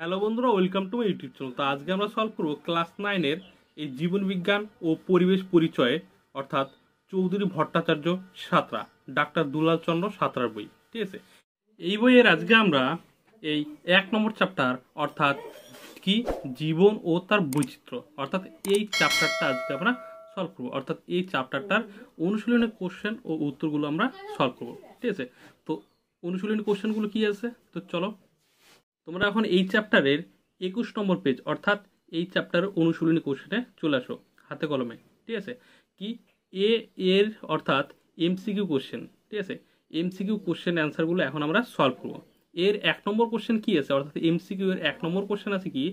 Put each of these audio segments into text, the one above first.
Hello বন্ধুরা, welcome to my YouTube channel. তো আজকে আমরা সলভ করবো ক্লাস 9-এর এই জীবন বিজ্ঞান ও পরিবেশ পরিচয়ে, অর্থাৎ চৌধুরী ভট্টাচার্য সাঁতরা, ডাক্তার দুলাল চন্দ্র সাঁতরার বই। ঠিক আছে, এই বইয়ের আজকে আমরা এই 1 নম্বর চ্যাপ্টার, অর্থাৎ কি জীবন ও তার বৈচিত্র্য, অর্থাৎ এই চ্যাপ্টারটা আজকে আমরা সলভ করবো। অর্থাৎ এই চ্যাপ্টারটার অনুশীলনের কোশ্চেন ও উত্তরগুলো আমরা সলভ করবো। ঠিক আছে, তো অনুশীলনী কোশ্চেনগুলো কি আছে, তো চলো তোমরা এখন এই চ্যাপ্টারের 21 নম্বর পেজ, অর্থাৎ এই চ্যাপ্টারের অনুশীলনী কোশ্চেনে চলে আসো হাতে কলমে। ঠিক আছে, কি এ এর অর্থাৎ এমসিকিউ কোশ্চেন। ঠিক আছে, এমসিকিউ কোশ্চেন অ্যান্সারগুলো এখন আমরা সলভ করবো। এর 1 নম্বর কোশ্চেন কি আছে, অর্থাৎ এমসিকিউ এর 1 নম্বর কোশ্চেন আছে কি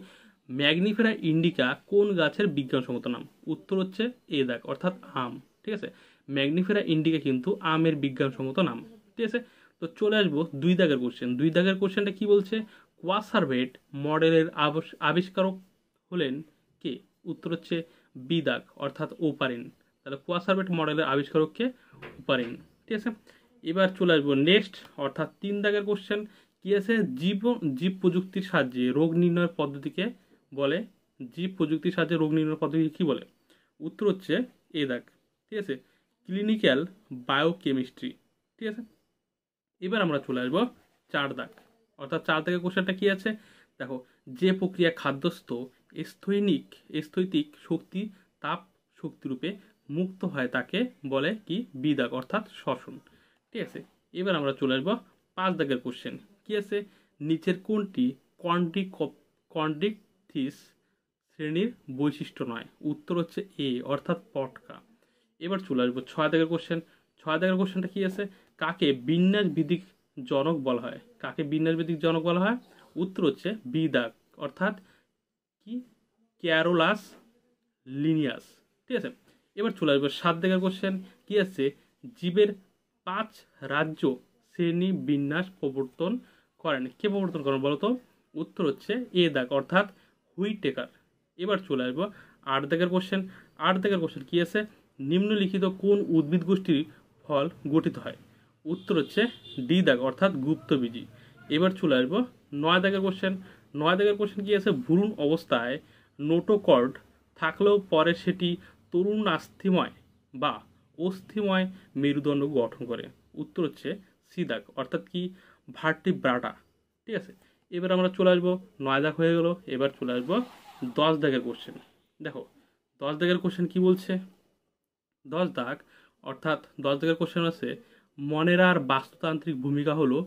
ম্যাগনিফেরা ইন্ডিকা কোন গাছের বিজ্ঞানসম্মত নাম। উত্তর হচ্ছে এ দাগ, অর্থাৎ আম। ঠিক আছে, ম্যাগনিফেরা ইন্ডিকা কিন্তু আমের বিজ্ঞানসম্মত নাম। ঠিক আছে, তো চলে আসবো 2 দাগের কোশ্চেন। 2 দাগের কোশ্চেনটা কি বলছে, কোয়াসারভেট মডেলের আবিষ্কারক হলেন কে। উত্তর হচ্ছে বি দাগ, অর্থাৎ ওপারিন। তাহলে কোয়াসারভেট মডেলের আবিষ্কারক কে, ওপারিন। ঠিক আছে, এবার চলে আসবো নেক্সট, অর্থাৎ 3 দাগের কোশ্চেন কি আছে, জীব প্রযুক্তির সাহায্যে রোগ নির্ণয়ের পদ্ধতিকে বলে। জীব প্রযুক্তির সাহায্যে রোগ নির্ণয়ের পদ্ধতি কি বলে। উত্তর হচ্ছে এ দাগ। ঠিক আছে, ক্লিনিক্যাল বায়োকেমিস্ট্রি। ঠিক আছে, এবার আমরা চলে আসবো 4 দাগ, অর্থাৎ 4 দাগের কোশ্চেনটা কি আছে দেখো, যে প্রক্রিয়া খাদ্যস্থ স্থৈতিক শক্তি তাপ শক্তি রূপে মুক্ত হয় তাকে বলে কি বি দাগ, অর্থাৎ শ্বসন। ঠিক আছে, এবার আমরা চলে আসবো 5 দাগের কোশ্চেন কি আছে, নিচের কোনটি কন্ডিকথিস শ্রেণীর বৈশিষ্ট্য নয়। উত্তর হচ্ছে এ, অর্থাৎ পটকা। এবার চলে আসবো 6 দাগের কোশ্চেন। 6 দাগের কোশ্চেনটা কি আছে, কাকে বিন্যাস ভিত্তিক জনক বলা হয়। কাকে বিন্যাস ভিত্তিক জনক বলা হয়। উত্তর হচ্ছে বি দাগ, অর্থাৎ কি ক্যারোলাস লিনিয়াস। ঠিক আছে, এবার চলে আসবো 7 দাগের কোশ্চেন কি আছে, জীবের 5 রাজ্য শ্রেণী বিন্যাস প্রবর্তন করেন। কে প্রবর্তন করেন বলতো। উত্তর হচ্ছে এ দাগ, অর্থাৎ হুইটেকার। এবার চলে আসবো 8 দাগের কোশ্চেন। 8 দাগের কোশ্চেন কি আছে, নিম্নলিখিত কোন উদ্ভিদ গোষ্ঠীর ফল গঠিত হয়। উত্তর হচ্ছে ডি দাগ, অর্থাৎ গুপ্তবীজী। এবার চলে আসবো 9 দাগের কোশ্চেন। 9 দাগের কোশ্চেন কি আছে, ভ্রূণ অবস্থায় নোটোকর্ড থাকলেও পরে সেটি তরুণ আস্থিময় বা অস্থিময় মেরুদণ্ড গঠন করে। উত্তর হচ্ছে সি দাগ, অর্থাৎ কি ভার্টিব্রাটা। ঠিক আছে, এবার আমরা চলে আসবো 9 দাগ হয়ে গেল। এবার চলে আসবো 10 দাগের কোশ্চেন। দেখো 10 দাগের কোশ্চেন কি বলছে, 10 দাগ, অর্থাৎ 10 দাগের কোশ্চেন আছে মনেরার বাস্তুতান্ত্রিক ভূমিকা হলো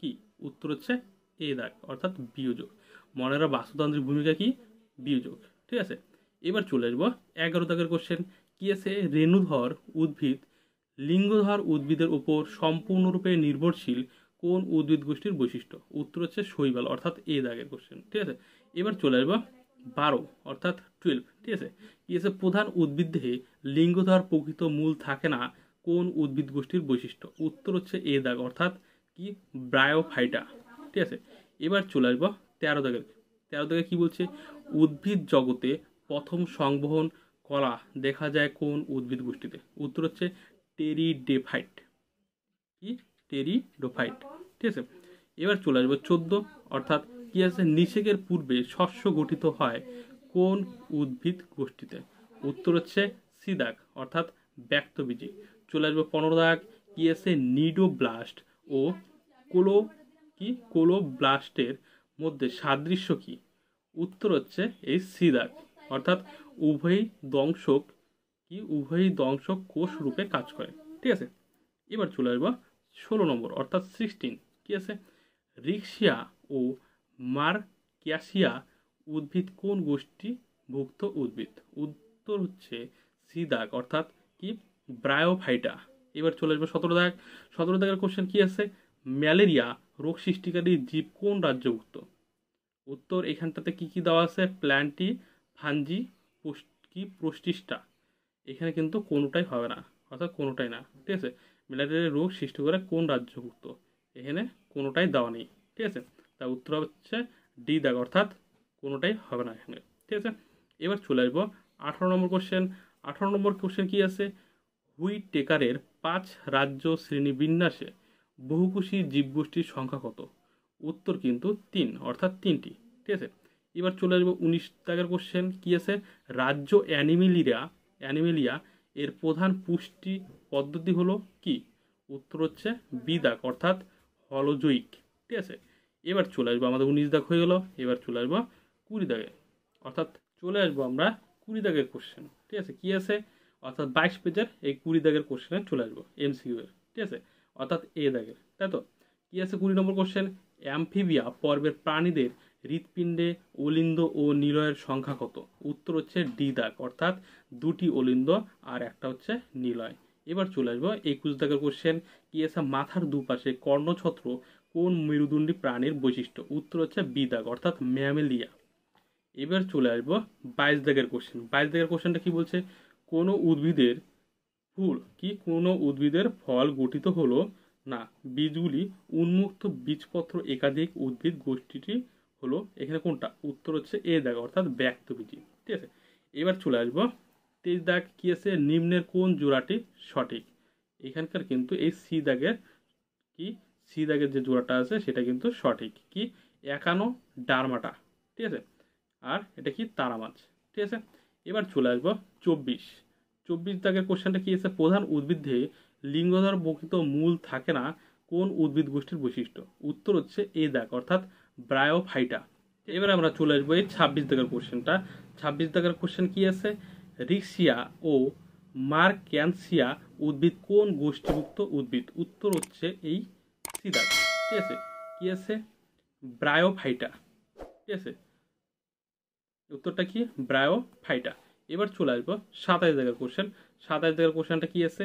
কি। উত্তর হচ্ছে এ দাগ, অর্থাৎ বিয়োজক। মনেরার বাস্তুতান্ত্রিক ভূমিকা কি, বিয়োজক। ঠিক আছে, এবার চলে আসবো 11 দাগের কোশ্চেন কি আছে, রেণুধর উদ্ভিদ লিঙ্গধর উদ্ভিদের উপর সম্পূর্ণরূপে নির্ভরশীল কোন উদ্ভিদ গোষ্ঠীর বৈশিষ্ট্য। উত্তর হচ্ছে শৈবাল, অর্থাৎ এ দাগের কোশ্চেন। ঠিক আছে, এবার চলে আসবো 12, অর্থাৎ 12। ঠিক আছে, কি আছে, প্রধান উদ্ভিদ দেহে লিঙ্গধর প্রকৃত মূল থাকে না কোন উদ্ভিদ গোষ্ঠীর বৈশিষ্ট্য। উত্তর হচ্ছে এ দাগ, অর্থাৎ কি ব্রায়োফাইটা। ঠিক আছে, এবার চলে আসবো 13 দাগের। 13 দাগে কি বলছে, উদ্ভিদ জগতে প্রথম সংবহন কলা দেখা যায় কোন উদ্ভিদ গোষ্ঠীতে। উত্তর হচ্ছে টেরিডোফাইট। কি টেরিডোফাইট। ঠিক আছে, এবার চলে আসবো 14, অর্থাৎ কি আছে, নিষেকের পূর্বে শস্য গঠিত হয় কোন উদ্ভিদ গোষ্ঠীতে। উত্তর হচ্ছে সি দাগ, অর্থাৎ ব্যক্তবীজী। চলে আসবো 15 দাগ কি আছে, নিডোব্লাস্ট ও কোলো কোলোব্লাস্টের মধ্যে সাদৃশ্য কি। উত্তর হচ্ছে এই সি দাগ, অর্থাৎ উভয়ই দংশক কোষ রূপে কাজ করে। ঠিক আছে, এবার চলে আসবো 16 নম্বর, অর্থাৎ 16 কি আছে, রিক্সিয়া ও মার্ক্যাসিয়া উদ্ভিদ কোন গোষ্ঠী ভুক্ত উদ্ভিদ। উত্তর হচ্ছে সি দাগ, অর্থাৎ কি ব্রায়োফাইটা। এবার চলে আসবো 17 দাগ। 17 দাগের কোশ্চেন কি আছে, ম্যালেরিয়া রোগ সৃষ্টিকারী জীব কোন রাজ্যভুক্ত। উত্তর এখানটাতে কি কি দেওয়া আছে, প্ল্যান্টি ফাঞ্জি প্রোস্টিস্টা। এখানে কিন্তু কোনোটাই হবে না, অর্থাৎ কোনোটাই না। ঠিক আছে, ম্যালেরিয়া রোগ সৃষ্টি করে কোন রাজ্যভুক্ত, এখানে কোনোটাই দেওয়া নেই। ঠিক আছে, তার উত্তর হচ্ছে ডি দাগ, অর্থাৎ কোনোটাই হবে না এখানে। ঠিক আছে, এবার চলে আসবো 18 নম্বর কোশ্চেন। 18 নম্বর কোশ্চেন কি আছে, হুইটেকারের 5 রাজ্য শ্রেণী বিন্যাসে বহুকোষী জীবগোষ্ঠীর সংখ্যা কত। উত্তর কিন্তু 3, অর্থাৎ 3টি। ঠিক আছে। এবার চলে আসবো 19 দাগের কোশ্চেন, কি আছে, রাজ্য অ্যানিমেলিয়া এর প্রধান পুষ্টি পদ্ধতি হলো কি? উত্তর হচ্ছে বি দাগ অর্থাৎ হলোজৈক। ঠিক আছে। এবার চলে আসবো, আমাদের 19 দাগ হয়ে গেল, এবার চলে আসবো 20 দাগে, অর্থাৎ চলে আসবো আমরা 20 দাগের কোশ্চেন। ঠিক আছে, কি আছে, অর্থাৎ 22 পেজের এই 20 দাগের কোশ্চেনে চলে আসবো এমসিকিউ এর। ঠিক আছে, অর্থাৎ এ দাগের, তাই তো। কি আছে 20 নম্বর কোশ্চেন, অ্যামফিবিয়া পর্বের প্রাণীদের হৃৎপিণ্ডে অলিন্দ ও নিলয়ের সংখ্যা কত? উত্তর হচ্ছে ডি দাগ অর্থাৎ 2টি অলিন্দ আর একটা হচ্ছে নিলয়। এবার চলে আসবো 21 দাগের কোশ্চেন, কি আছে, মাথার দুপাশে কর্ণছত্র কোন মেরুদণ্ডী প্রাণীর বৈশিষ্ট্য? উত্তর হচ্ছে বি দাগ অর্থাৎ ম্যামেলিয়া। এবার চলে আসবো 22 দাগের কোশ্চেন। 22 দাগের কোশ্চেনটা কি বলছে, কোনো উদ্ভিদের ফল গঠিত হলো না, বীজগুলি উন্মুক্ত বীজপত্র একাধিক উদ্ভিদ গোষ্ঠীটি হলো এখানে কোনটা? উত্তর হচ্ছে এ দাগ অর্থাৎ ব্যক্তবীজী। ঠিক আছে। এবার চলে আসবো 23 দাগ, কি আছে, নিম্নের কোন জোড়াটি সঠিক? এখানকার কিন্তু এই সি দাগের যে জোড়াটা আছে সেটা কিন্তু সঠিক, কি, একানো ডারমাটা। ঠিক আছে, আর এটা কি, তারা মাছ। ঠিক আছে। এবার চলে আসবো 24 দাগের কোশ্চেনটা, কি আছে, প্রধান উদ্ভিদে লিঙ্গধর বকিত মূল থাকে না, কোন উদ্ভিদ গোষ্ঠীর বৈশিষ্ট্য? উত্তর হচ্ছে এ দাগ অর্থাৎ ব্রায়োফাইটা। এবার আমরা চলে আসবো এই 26 দাগের কোশ্চেনটা। 26 দাগের কোশ্চেন, কি আছে, রিক্সিয়া ও মার্ক্যানসিয়া উদ্ভিদ কোন গোষ্ঠীভুক্ত উদ্ভিদ? উত্তর হচ্ছে এই সি দাগ। ঠিক আছে, কি আছে, ব্রায়োফাইটা। ঠিক আছে, উত্তরটা কি, ব্রায়োফাইটা। এবার চলে আসবো 27 দাগের কোশ্চেন। 27 দাগের কোশ্চেনটা, কি আছে,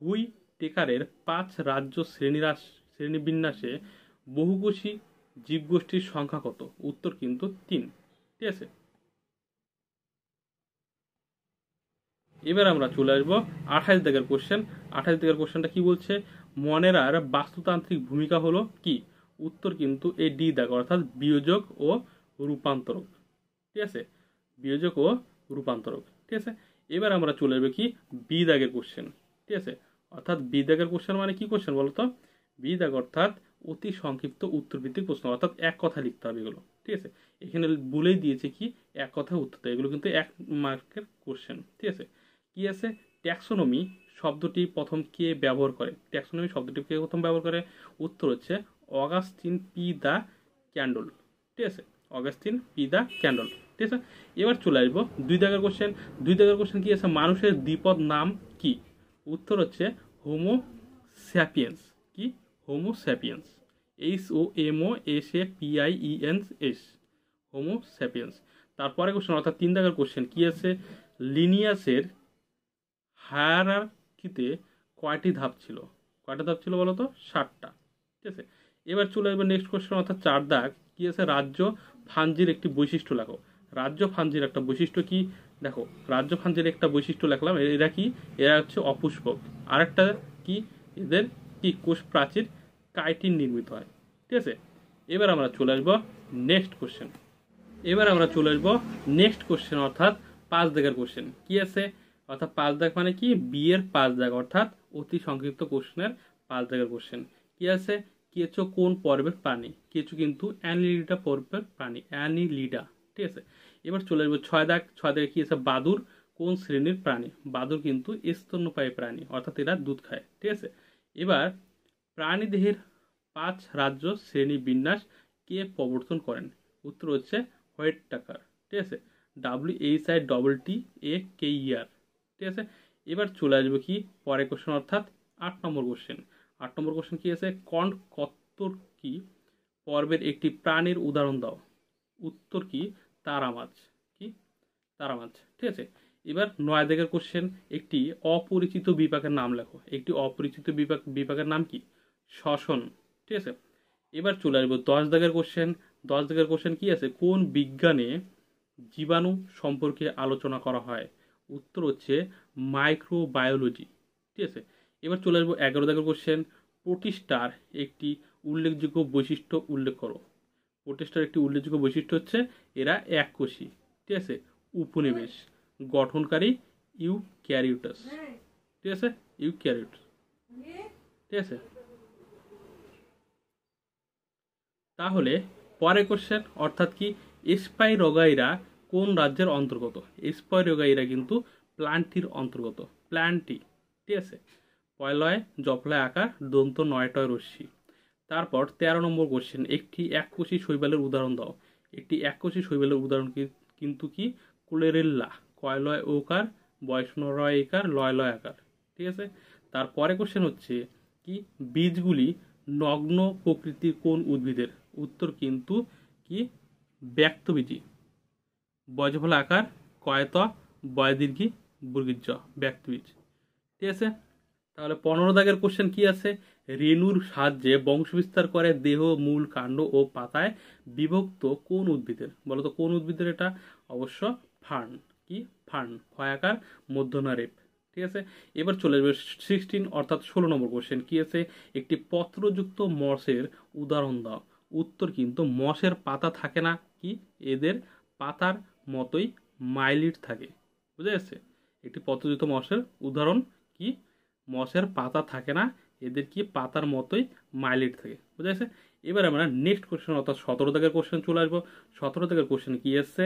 হুই টেকারের 5 রাজ্য শ্রেণীবিন্যাসে বহুকোষী জীবগোষ্ঠীর সংখ্যা কত? উত্তর কিন্তু 3। ঠিক আছে। এবার আমরা চলে আসবো 28 দাগের কোশ্চেন। 28 দাগের কোশ্চেনটা কি বলছে, মনেরার বাস্তুতান্ত্রিক ভূমিকা হলো কি? উত্তর কিন্তু এই ডি দাগ অর্থাৎ বিয়োজক ও রূপান্তরক। ঠিক আছে, বিয়োজক ও রূপান্তরক। ঠিক আছে। এবার আমরা চলে যাবো কি, বি দাগের কোশ্চেন। ঠিক আছে, অর্থাৎ বি দাগের কোশ্চেন মানে কি কোশ্চেন বলতো? বি দাগ অর্থাৎ অতি সংক্ষিপ্ত উত্তরভিত্তিক প্রশ্ন, অর্থাৎ এক কথা লিখতে হবে এগুলো। ঠিক আছে, এখানে বলেই দিয়েছে কি এক কথা উত্তর দেয়, এগুলো কিন্তু 1 মার্কের কোশ্চেন। ঠিক আছে। কি আছে, ট্যাক্সোনমি শব্দটি প্রথম কে ব্যবহার করে? ট্যাক্সোনমি শব্দটি কে প্রথম ব্যবহার করে? উত্তর হচ্ছে অগাস্টিন পি দা ক্যান্ডল। ঠিক আছে, অগাস্টিন পি দা ক্যান্ডল। ঠিক আছে। এবার চলে আসবো 2 দাগের কোশ্চেন। 2 দাগের কোশ্চেন, কি আছে, মানুষের দ্বিপদ নাম কি? উত্তর হচ্ছে হোমো স্যাপিয়েন্স। কি, Homo sapiens, HOMOSAPIENS, Homo sapiens. তারপরে কোশ্চেন অর্থাৎ 3 দাগের কোশ্চেন, কি আছে, লিনিয়াসের হায়ারার্কিতে কয়টি ধাপ ছিল? কয়টা ধাপ ছিল বলো তো? 7টা। ঠিক আছে। এবার চলে আসবে নেক্সট কোশ্চেন অর্থাৎ 4 দাগ, কি আছে, রাজ্য ফাঞ্জির একটি বৈশিষ্ট্য লেখো। রাজ্য ফাঞ্জির একটা বৈশিষ্ট্য কি? দেখো, রাজ্য ফাঞ্জির একটা বৈশিষ্ট্য লিখলাম, এরা কি, এরা হচ্ছে অপুষ্পক। আরেকটা কি, এদের কি কোষ প্রাচীর কাইটিন নির্মিত হয়। ঠিক আছে। এবার আমরা চলে আসবো নেক্সট কোশ্চেন অর্থাৎ 5 দাগের কোশ্চেন। কি আছে, অর্থাৎ 5 দাগ মানে কি, বি এর 5 দাগ অর্থাৎ অতি সংক্ষিপ্ত কোশ্চেনের 5 দাগের কোশ্চেন। কি আছে, কেঁচো কোন পর্বের প্রাণী? কেঁচো কিন্তু অ্যানিলিডা পর্বের প্রাণী, অ্যানিলিডা। ঠিক আছে। এবার চলে আসবো 6 দাগ। 6 দাগে কি আছে, বাদুর কোন শ্রেণীর প্রাণী? বাদুর কিন্তু স্তন্যপায়ী প্রাণী, অর্থাৎ এরা দুধ খায়। ঠিক আছে। এবার প্রাণী দেহের 5 রাজ্য শ্রেণী বিন্যাস কে প্রবর্তন করেন? উত্তর হচ্ছে হোয়াইট টাকার। ঠিক আছে, WHITTAKER। ঠিক আছে। এবার চলে আসবে কি, পরে কোশ্চেন অর্থাৎ 8 নম্বর কোশ্চেন। 8 নম্বর কোশ্চেন, কি আছে, কত্তর কি পর্বের একটি প্রাণীর উদাহরণ দাও? উত্তর কি, তারা মাছ। কি, তারা মাছ। ঠিক আছে। এবার 9 দাগের কোশ্চেন, একটি অপরিচিত বিপাকের নাম লেখো। একটি অপরিচিত বিপাকের নাম কি? শ্বসন। ঠিক আছে। এবার চলে আসবো 10 দাগের কোশ্চেন। 10 দাগের কোশ্চেন, কি আছে, কোন বিজ্ঞানে জীবাণু সম্পর্কে আলোচনা করা হয়? উত্তর হচ্ছে মাইক্রোবায়োলজি। ঠিক আছে। এবার চলে আসবো 11 দাগের কোশ্চেন, প্রোটিস্টার একটি উল্লেখযোগ্য বৈশিষ্ট্য উল্লেখ করো। প্রোটিস্টার একটি উল্লেখযোগ্য বৈশিষ্ট্য হচ্ছে এরা এককোষী। ঠিক আছে, উপনিবেশ গঠনকারী ইউক্যারিওটাস। ঠিক আছে, ইউক্যারিওটাস। ঠিক আছে। তাহলে পরে কোশ্চেন অর্থাৎ কি স্পাইরোগাইরা কোন রাজ্যের অন্তর্গত? স্পাইরোগাইরা কিন্তু প্লান্টির অন্তর্গত, প্লান্টি। ঠিক আছে, পয়লয় জপলয় আকার দন্ত নয়টয় রশ্মি। তারপর 13 নম্বর কোশ্চেন, একটি এককোষী শৈবালের উদাহরণ দাও। একটি এককোষী শৈবালের উদাহরণ কিন্তু কি ক্লোরেল্লা, কয়লয় ওকার বয়সনরয় একার লয় লয় আকার। ঠিক আছে, তারপরে কোশ্চেন হচ্ছে কি বীজগুলি নগ্ন প্রকৃতির কোন উদ্ভিদের? উত্তর কিন্তু কি ব্যক্তবীজী, বয়জফলা আকার কয়ত বয়দীর্ঘী বর্গীর্য, ব্যক্তবীজ। ঠিক আছে, তাহলে 15 দাগের কোশ্চেন কি আছে? রেণুর সাহায্যে বংশবিস্তার করে দেহ, মূল, কাণ্ড ও পাতায় বিভক্ত কোন উদ্ভিদের? বলতো কোন উদ্ভিদের এটা? অবশ্য ফার্ন। কি ফার্ন, ক্ষয়াকার মধ্যনা রেপ। ঠিক আছে, এবার চলে যাবে 16 অর্থাৎ 16 নম্বর কোশ্চেন কি আছে? একটি পত্রযুক্ত মসের উদাহরণ দাও। উত্তর কিন্তু মসের পাতা থাকে না, কি এদের পাতার মতোই মাইলিট থাকে। বুঝা যাচ্ছে? একটি পত্রযুক্ত মসের উদাহরণ কি মসের পাতা থাকে না, এদের কি পাতার মতোই মাইলিট থাকে। বুঝা যাচ্ছে? এবার আমরা নেক্সট কোশ্চেন অর্থাৎ 17 দাগের কোশ্চেন চলে আসবো। 17 দাগের কোশ্চেন কি আসছে?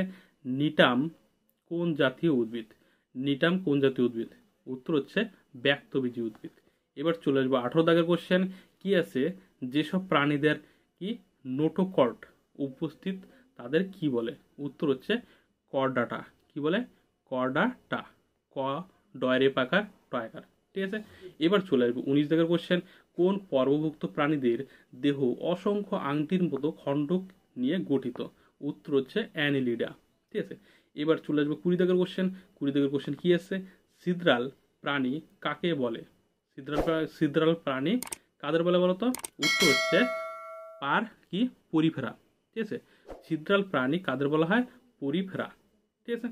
নিটাম কোন জাতীয় উদ্ভিদ? নিটাম কোন জাতীয় উদ্ভিদ? উত্তর হচ্ছে ব্যক্তবীজী উদ্ভিদ। এবার চলে আসবো 18 দাগের কোশ্চেন কি আছে? যেসব প্রাণীদের কি নোটোকর্ড উপস্থিত তাদের কি বলে? উত্তর হচ্ছে করডাটা। কি বলে? করডাটা, ক ডয়রে পাকার টয়কার। ঠিক আছে, এবার চলে আসবো 19 দাগের কোশ্চেন, কোন পর্বভুক্ত প্রাণীদের দেহ অসংখ্য আংটির মতো খণ্ডক নিয়ে গঠিত? উত্তর হচ্ছে অ্যানিলিডা। ঠিক আছে, এবার চলে আসবো 20 দাগের কোশ্চেন। 20 দাগের কোশ্চেন কি আছে? সিদ্রাল প্রাণী কাকে বলে? সিদ্রাল প্রাণী কাদের বলে বলতো? উত্তর হচ্ছে পার কি পরিফেরা। ঠিক আছে, সিদ্রাল প্রাণী কাদের বলা হয়? পরিফেরা। ঠিক আছে,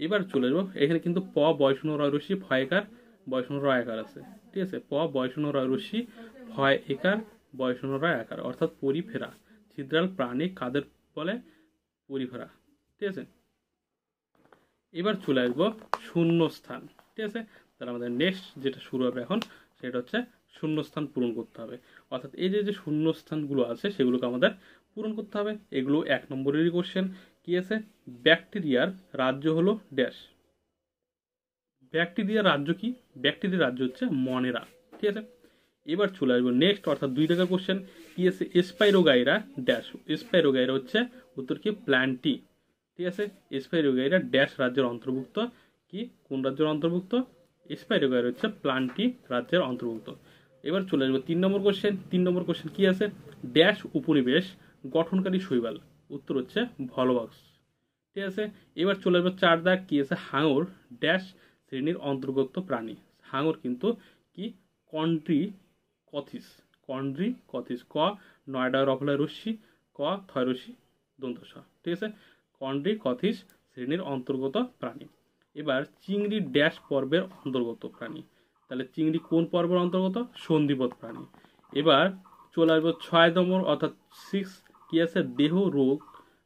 এবার চলে যাবো এখানে কিন্তু প বয়সন রয় রশ্মি ভয় একার বয়সন রয় আকার আছে। ঠিক আছে, প বয়সন রয় রশ্মি ভয় একার বয়সন রয় আকার অর্থাৎ পরিফেরা। সিদ্রাল প্রাণী কাদের বলে? পরিফেরা। ঠিক আছে, এবার চলে আসবো শূন্যস্থান। ঠিক আছে, তাহলে আমাদের নেক্সট যেটা শুরু হবে এখন সেটা হচ্ছে শূন্যস্থান পূরণ করতে হবে। অর্থাৎ এই যে শূন্যস্থানগুলো আছে সেগুলোকে আমাদের পূরণ করতে হবে। এগুলো 1 নম্বরেরই কোশ্চেন কি আছে? ব্যাকটেরিয়ার রাজ্য হলো ড্যাশ। ব্যাকটেরিয়ার রাজ্য কি? ব্যাকটেরিয়ার রাজ্য হচ্ছে মনেরা। ঠিক আছে, এবার চলে আসবো নেক্সট অর্থাৎ 2 টাকার কোশ্চেন কি আছে? Spirogyra dash. স্পাইরোগাইরা হচ্ছে উত্তর কি প্ল্যান্টি। ঠিক আছে, স্পাইরোগাইরা ড্যাশ রাজ্যের অন্তর্ভুক্ত। কি কোন রাজ্যের অন্তর্ভুক্ত? স্পাইরোগাইরা হচ্ছে প্ল্যান্টি রাজ্যের অন্তর্ভুক্ত। এবার চলে আসবো 3 নম্বর কোশ্চেন। 3 নম্বর কোশ্চেন কি আছে? ড্যাশ উপনিবেশ গঠনকারী শৈবাল। উত্তর হচ্ছে ভলভক্স। ঠিক আছে, এবার চলে আসবো 4 দাগ কি আছে? হাঙর ড্যাশ শ্রেণীর অন্তর্গত প্রাণী। হাঙর কিন্তু কি কন্ট্রি কথিস। কন্ড্রি কথিস, ক নয়ডা রফলায় রশ্মি, ক থয় রশ্মি দন্তস। ঠিক আছে, কন্ড্রি কথিস শ্রেণীর অন্তর্গত প্রাণী। এবার চিংড়ি ড্যাশ পর্বের অন্তর্গত প্রাণী। তাহলে চিংড়ি কোন পর্বের অন্তর্গত? সন্ধিপদ প্রাণী। এবার চলে আসবো 6 নম্বর অর্থাৎ 6 কি আছে?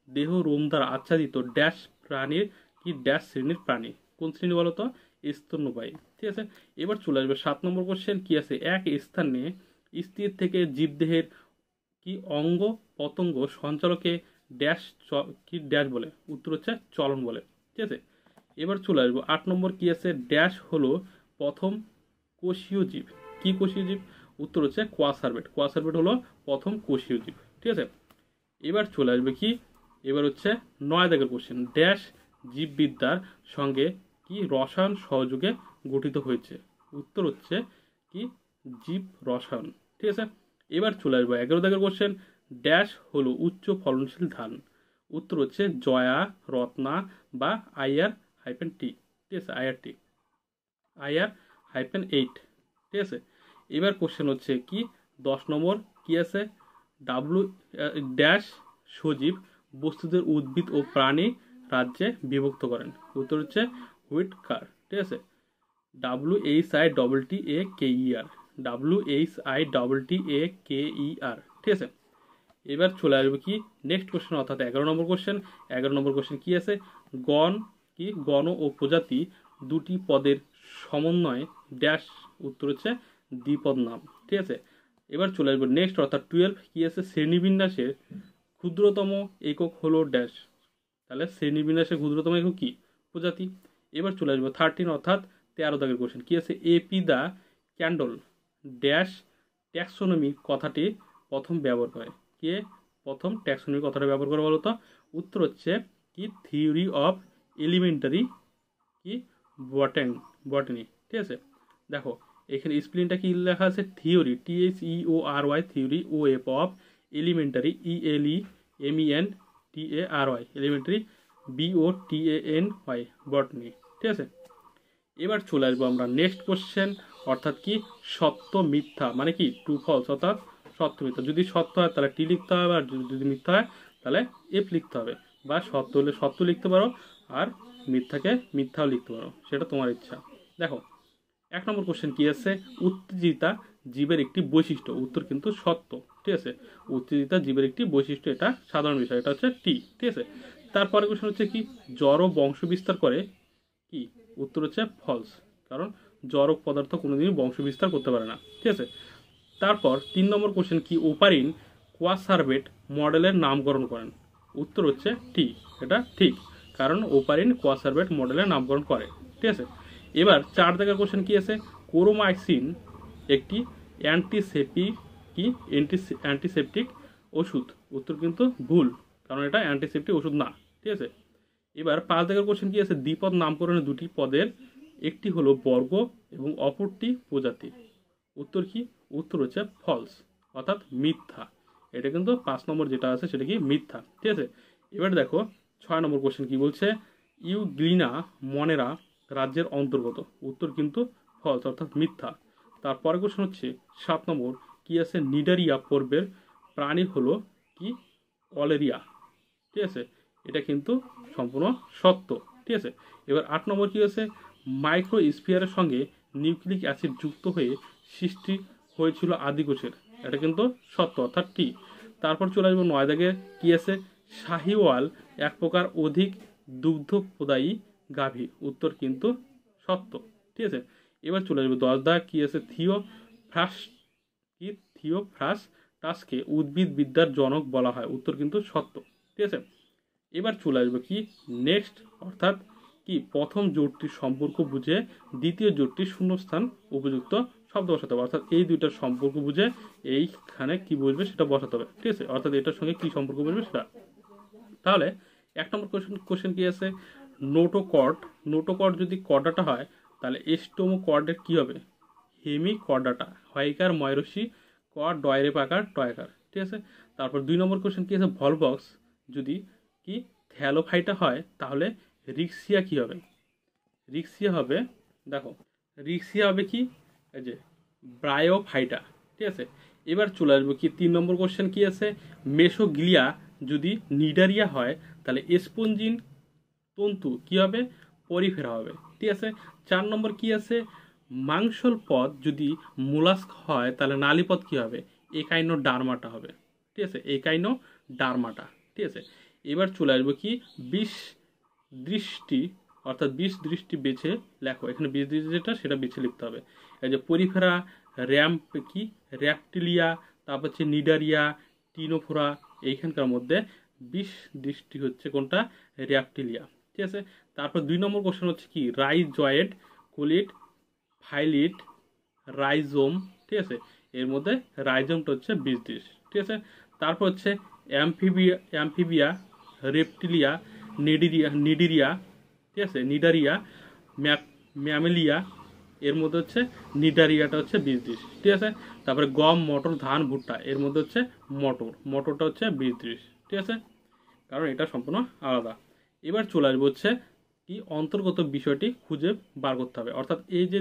দেহ রোম দ্বারা আচ্ছাদিত ড্যাশ প্রাণীর কি ড্যাশ শ্রেণীর প্রাণী। কোন শ্রেণী বলতো? স্তন্যপায়ী। ঠিক আছে, এবার চলে আসবে 7 নম্বর কোশ্চেন কি আছে? এক স্থানে স্থির থেকে জীবদেহের কি অঙ্গ পতঙ্গ সঞ্চালকে ড্যাশ কি ড্যাশ বলে? উত্তর হচ্ছে চলন বলে। ঠিক আছে, এবার চলে আসবো 8 নম্বর কি আছে? ড্যাশ হলো প্রথম কোষীয় জীব। কি কোষীয় জীব? উত্তর হচ্ছে কোয়াসার্ভেট। কোয়াসার্ভেট হলো প্রথম কোষীয় জীব। ঠিক আছে, এবার চলে আসবে কি? এবার হচ্ছে 9 দাগের কোশ্চেন, ড্যাশ জীববিদ্যার সঙ্গে কি রসায়ন সহযোগে গঠিত হয়েছে? উত্তর হচ্ছে কি জীব রসায়ন। ঠিক আছে, এবার চলে আসবো 11 দাগের কোশ্চেন, ড্যাশ হলো উচ্চ ফলনশীল ধান। উত্তর হচ্ছে জয়া, রত্না বা IR-T। ঠিক আছে, IR-8। ঠিক আছে, এবার কোশ্চেন হচ্ছে কি 10 নম্বর কি আছে? ডাব্লু ড্যাশ সজীব বস্তুদের উদ্ভিদ ও প্রাণী রাজ্যে বিভক্ত করেন। উত্তর হচ্ছে হুইটকার। ঠিক আছে, WHITTAKER। WHITTAKER। ঠিক আছে, এবার চলে আসবে কি নেক্সট কোশ্চেন অর্থাৎ 11 নম্বর কোশ্চেন। 11 নম্বর কোশ্চেন কি আছে? গণ কি গণ ও প্রজাতি দুটি পদের সমন্বয়ে ড্যাশ। উত্তর হচ্ছে দ্বিপদ নাম। ঠিক আছে, এবার চলে আসবে নেক্সট অর্থাৎ 12 কি আছে? শ্রেণীবিন্যাসের ক্ষুদ্রতম একক হলো ড্যাশ, তাহলে শ্রেণীবিন্যাসের ক্ষুদ্রতম একক কি? প্রজাতি। এবার চলে আসবো 13 অর্থাৎ 13 দাগের কোশ্চেন কি আছে, এপি দা ক্যান্ডল ড্যাশ ট্যাক্সোনমি কথাটি প্রথম ব্যবহার করে, কে প্রথম ট্যাক্সোনমি কথাটা ব্যবহার করে বলতো? উত্তর হচ্ছে কি থিওরি অফ এলিমেন্টারি কি বটানি। ঠিক আছে, দেখো এখানে স্পেলিংটা কি লেখা আছে, theory THEORY theory, O F of elementary ELEMENTARY elementary BOTANY botany. ঠিক আছে, এবার চলে আসবো আমরা নেক্সট কোশ্চেন অর্থাৎ কি সত্য মিথ্যা মানে কি ট্রু ফলস, অর্থাৎ সত্য মিথ্যা। যদি সত্য হয় তাহলে টি লিখতে হবে, আর যদি মিথ্যা হয় তাহলে এফ লিখতে হবে, বা সত্য হলে সত্য লিখতে পারো আর মিথ্যাকে মিথ্যাও লিখতে পারো, সেটা তোমার ইচ্ছা। দেখো 1 নম্বর কোশ্চেন কি আছে, উত্তেজিতা জীবের একটি বৈশিষ্ট্য, উত্তর কিন্তু সত্য। ঠিক আছে, উত্তেজিতা জীবের একটি বৈশিষ্ট্য, এটা সাধারণ বিষয়, এটা হচ্ছে টি। ঠিক আছে, তারপরে কোশ্চেন হচ্ছে কি জড় বংশ বিস্তার করে, কি উত্তর হচ্ছে ফলস, কারণ জড় পদার্থ কোনোদিনই বংশ বিস্তার করতে পারে না। ঠিক আছে, তারপর 3 নম্বর কোশ্চেন কি ওপারিন কোয়াসার্ভেট মডেলের নামকরণ করেন, উত্তর হচ্ছে টি, এটা ঠিক, কারণ ওপারিন কোয়াসার্ভেট মডেলের নামকরণ করে। ঠিক আছে, এবার 4 দাগের কোশ্চেন কি আছে, কোরোমাইসিন একটি অ্যান্টিসেপটিক ওষুধ, উত্তর কিন্তু ভুল, কারণ এটা অ্যান্টিসেপটিক ওষুধ না। ঠিক আছে, এবার 5 দাগের কোশ্চেন কি আছে, দ্বিপদ নামকরণের দুটি পদের একটি হলো বর্গ এবং অপরটি প্রজাতি, উত্তর কি? উত্তর হচ্ছে ফলস, অর্থাৎ মিথ্যা। এটা কিন্তু 5 নম্বর যেটা আছে সেটা কি মিথ্যা। ঠিক আছে, এবার দেখো 6 নম্বর কোশ্চেন কি বলছে, ইউগ্লিনা মনেরা রাজ্যের অন্তর্গত, উত্তর কিন্তু ফলস, অর্থাৎ মিথ্যা। তারপরে কোশ্চেন হচ্ছে 7 নম্বর কি আছে, নিডারিয়া পর্বের প্রাণী হলো কি অলেরিয়া। ঠিক আছে, এটা কিন্তু সম্পূর্ণ সত্য। ঠিক আছে, এবার 8 নম্বর কি আছে, মাইক্রোস্ফিয়ারের সঙ্গে নিউক্লিক অ্যাসিড যুক্ত হয়ে সৃষ্টি হয়েছিল আদিকোষের, এটা কিন্তু সত্য, অর্থাৎ টি। তারপর চলে আসবো 9 দাগে কি আছে, শাহিওয়াল এক প্রকার অধিক দুগ্ধ প্রদায়ী গাভী, উত্তর কিন্তু সত্য। ঠিক আছে, এবার চলে আসবো 10 দাগ কি আছে, থিওফ্রাস্টাসকে উদ্ভিদ বিদ্যার জনক বলা হয়, উত্তর কিন্তু সত্য। ঠিক আছে, এবার চলে আসবো কি নেক্সট অর্থাৎ কি প্রথম জোটটির সম্পর্ক বুঝে দ্বিতীয় জোটটির শূন্যস্থান উপযুক্ত শব্দ বসাতে হবে, অর্থাৎ এই দুইটার সম্পর্ক বুঝে এইখানে কি বসবে সেটা বসাতে হবে। ঠিক আছে, অর্থাৎ এটার সঙ্গে কি সম্পর্ক বসবে সেটা। তাহলে 1 নম্বর কোশ্চেন কি আছে, নোটোকর্ড যদি কর্ডাটা হয় তাহলে এস্টোমো কর্ডের কি হবে, হেমি কর্ডাটা, হয়কার ময়রসি কর ডয়রে পাকার টয়কার। ঠিক আছে, তারপর 2 নম্বর কোশ্চেন কি আছে, ভলবক্স যদি কি থ্যালোফাইটা হয় তাহলে রিক্সিয়া কি হবে, রিক্সিয়া হবে, দেখো রিক্সিয়া হবে কি এই যে ব্রায়োফাইটা। ঠিক আছে, এবার চলে আসবো কি 3 নম্বর কোশ্চেন কি আছে, মেসোগ্লিয়া যদি নিডারিয়া হয় তাহলে স্পঞ্জিন তন্তু কি হবে, পরিফেরা হবে। ঠিক আছে, 4 নম্বর কি আছে, মাংসল পদ যদি মোলাস্ক হয় তাহলে নালীপদ কি হবে, একাইনো ডারমাটা হবে। ঠিক আছে, একাইনো ডারমাটা। ঠিক আছে, এবার চলে আসবো কি 20 দৃষ্টি অর্থাৎ 20 দৃষ্টি বেছে লেখো, এখানে 20 দৃষ্টি যেটা সেটা বেছে লিখতে হবে। এই যে পরিফেরা, র্যাম্প কি র্যাপটিলিয়া, তারপর হচ্ছে নিডারিয়া, টিনোফোরা, এইখানকার মধ্যে 20 দৃষ্টি হচ্ছে কোনটা, র্যাপটিলিয়া। ঠিক আছে, তারপর 2 নম্বর কোশ্চেন হচ্ছে কি রাইজয়েড, কোলিট, ফাইলিট, রাইজোম। ঠিক আছে, এর মধ্যে রাইজোমটা হচ্ছে 20 দৃষ্টি। ঠিক আছে, তারপর হচ্ছে অ্যাম্ফিবিয়া, রেপটিলিয়া, নিডিরিয়া। ঠিক আছে, নিডারিয়া, ম্যামেলিয়া, এর মধ্যে হচ্ছে নিডারিয়াটা হচ্ছে 20 দৃষ্টি। ঠিক আছে, তারপরে গম, মটর, ধান, ভুট্টা, এর মধ্যে হচ্ছে মটরটা হচ্ছে 20 দৃষ্টি। ঠিক আছে, কারণ এটা সম্পূর্ণ আলাদা। এবার চলে আসবো হচ্ছে কি অন্তর্গত বিষয়টি খুঁজে বার করতে হবে, অর্থাৎ এই যে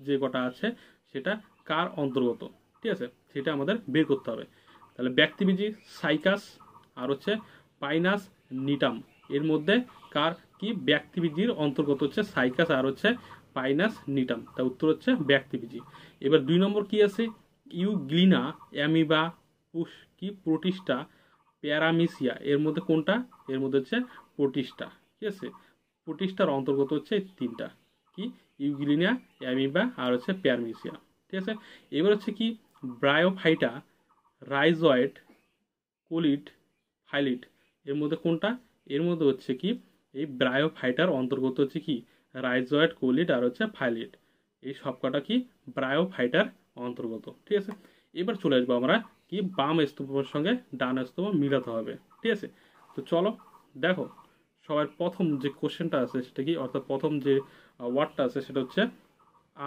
যে কটা আছে সেটা কার অন্তর্গত। ঠিক আছে, সেটা আমাদের বের করতে হবে। তাহলে ব্যক্তিবীজি সাইকাস আর হচ্ছে পাইনাস নিটাম, এর মধ্যে কার কি ব্যক্তিবীজির অন্তর্গত হচ্ছে সাইকাস আর হচ্ছে পাইনাস নিটাম, তার উত্তর হচ্ছে ব্যক্তিবীজি। এবার 2 নম্বর কি আছে, ইউগ্লিনা, অ্যামিবা, কি প্রোটিস্টা, প্যারামিসিয়া, এর মধ্যে কোনটা, এর মধ্যে হচ্ছে প্রোটিস্টা। ঠিক আছে, প্রোটিস্টার অন্তর্গত হচ্ছে এই 3টা কি ইউগ্লিনা, অ্যামিবা আর হচ্ছে প্যারামিসিয়া। ঠিক আছে, এবার হচ্ছে কি ব্রায়োফাইটা, রাইজয়েড, কোলিড, ফাইলিট। এর মধ্যে কোনটা? এর মধ্যে হচ্ছে কি এই ব্রায়োফাইটার অন্তর্গত হচ্ছে কি রাইজয়েড, কোলিড আর হচ্ছে ফাইলিট। এই সবকটা কি ব্রায়োফাইটার অন্তর্গত। ঠিক আছে, এবার চলে আসবো আমরা কি বাম স্তূপের সঙ্গে ডান স্তূপ মিলাতে হবে। ঠিক আছে, তো চলো দেখো সবার প্রথম যে কোশ্চেনটা আছে সেটা কি, অর্থাৎ প্রথম যে ওয়ার্ডটা আছে সেটা হচ্ছে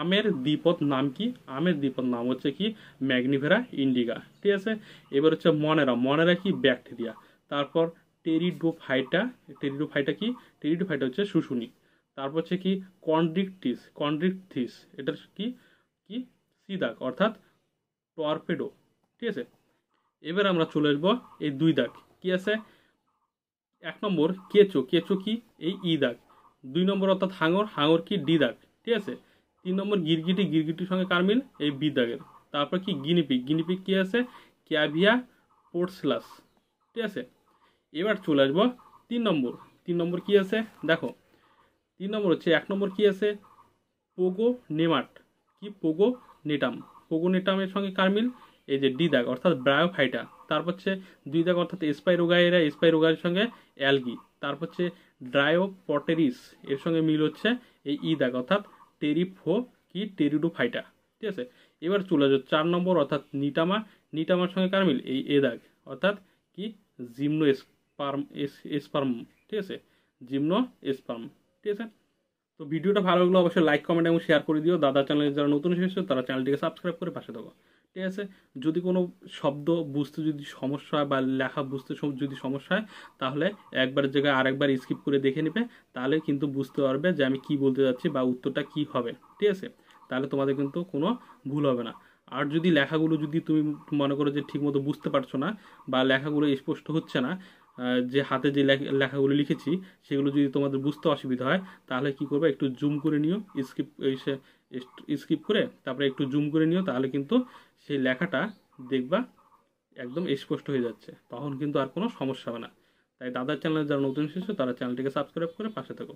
আমের দ্বিপদ নাম কি? আমের দ্বিপদ নাম হচ্ছে কি ম্যাগনিভেরা ইন্ডিকা। ঠিক আছে, এবার হচ্ছে মনেরা। মনেরা কি ব্যাকটেরিয়া। তারপর টেরিডোফাইটা। টেরিডোফাইটা কি? টেরিডোফাইটা হচ্ছে শুশুনি। তারপর হচ্ছে কি কন্ড্রিকটিস। কন্ড্রিকথিস এটা কি কি সি দাগ অর্থাৎ টর্পেডো। ঠিক আছে, এবার আমরা চলে আসবো এই 2 দাগ কি আছে। 1 নম্বর কেঁচো। কেঁচো কি এই ই দাগ। 2 নম্বর অর্থাৎ হাঙর। হাঙর কি ডি দাগ। ঠিক আছে, 3 নম্বর গিরগিটি। গিরগিটির সঙ্গে কার মিল? এই বি দাগের। তারপর কি গিনিপিগ। গিনিপিগ কি আছে? ক্যাভিয়া পোর্সলাস। ঠিক আছে, এবার চলে আসবো 3 নম্বর। 3 নম্বর কি আছে দেখো। 3 নম্বর হচ্ছে 1 নম্বর কি আছে পোগো নেমাট। কি পোগো নেটাম। পোগো নেটামের সঙ্গে কার মিল? এই যে ডি দাগ অর্থাৎ ব্রায়োফাইটা। তারপর হচ্ছে 2 দাগ অর্থাৎ স্পাইরোগাইরা। স্পাইরোগাইয়ের সঙ্গে অ্যালগি। তারপর হচ্ছে ড্রায়োপটেরিস এর সঙ্গে মিল হচ্ছে এই ই দাগ অর্থাৎ টেরিফো কি টেরিডোফাইটা। ঠিক আছে, এবার চলে যাবে 4 নম্বর অর্থাৎ নিটামা। নিটামার সঙ্গে কার মিল? এই এ দাগ অর্থাৎ কি জিমনো স্পার্ম। ঠিক আছে, জিমনো স্পার্ম। ঠিক আছে, তো ভিডিওটা ভালো লাগলে অবশ্যই লাইক, কমেন্ট এবং শেয়ার করে দিও। দাদা চ্যানেলে যারা নতুন এসেছে তারা চ্যানেলটিকে সাবস্ক্রাইব করে পাশে থাকো। ঠিক আছে, যদি কোনো শব্দ বুঝতে যদি সমস্যা হয় বা লেখা বুঝতে যদি সমস্যা হয় তাহলে একবার জায়গায় আরেকবার স্কিপ করে দেখে নেবে, তাহলে কিন্তু বুঝতে পারবে যে আমি কি বলতে যাচ্ছি বা উত্তরটা কি হবে। ঠিক আছে, তাহলে তোমাদের কিন্তু কোনো ভুল হবে না। আর যদি লেখাগুলো যদি তুমি মনে করো যে ঠিকমতো বুঝতে পারছো না বা লেখাগুলো স্পষ্ট হচ্ছে না, যে হাতে যে লেখাগুলো লিখেছি সেগুলো যদি তোমাদের বুঝতে অসুবিধা হয় তাহলে কি করবে, একটু জুম করে নিও। স্কিপ স্কিপ করে তারপরে একটু জুম করে নিও, তাহলে কিন্তু সেই লেখাটা দেখবা একদম স্পষ্ট হয়ে যাচ্ছে, তখন কিন্তু আর কোনো সমস্যা হবে না। তাই দাদার চ্যানেলে যারা নতুন এসেছে তারা চ্যানেলটিকে সাবস্ক্রাইব করে পাশে থাকো।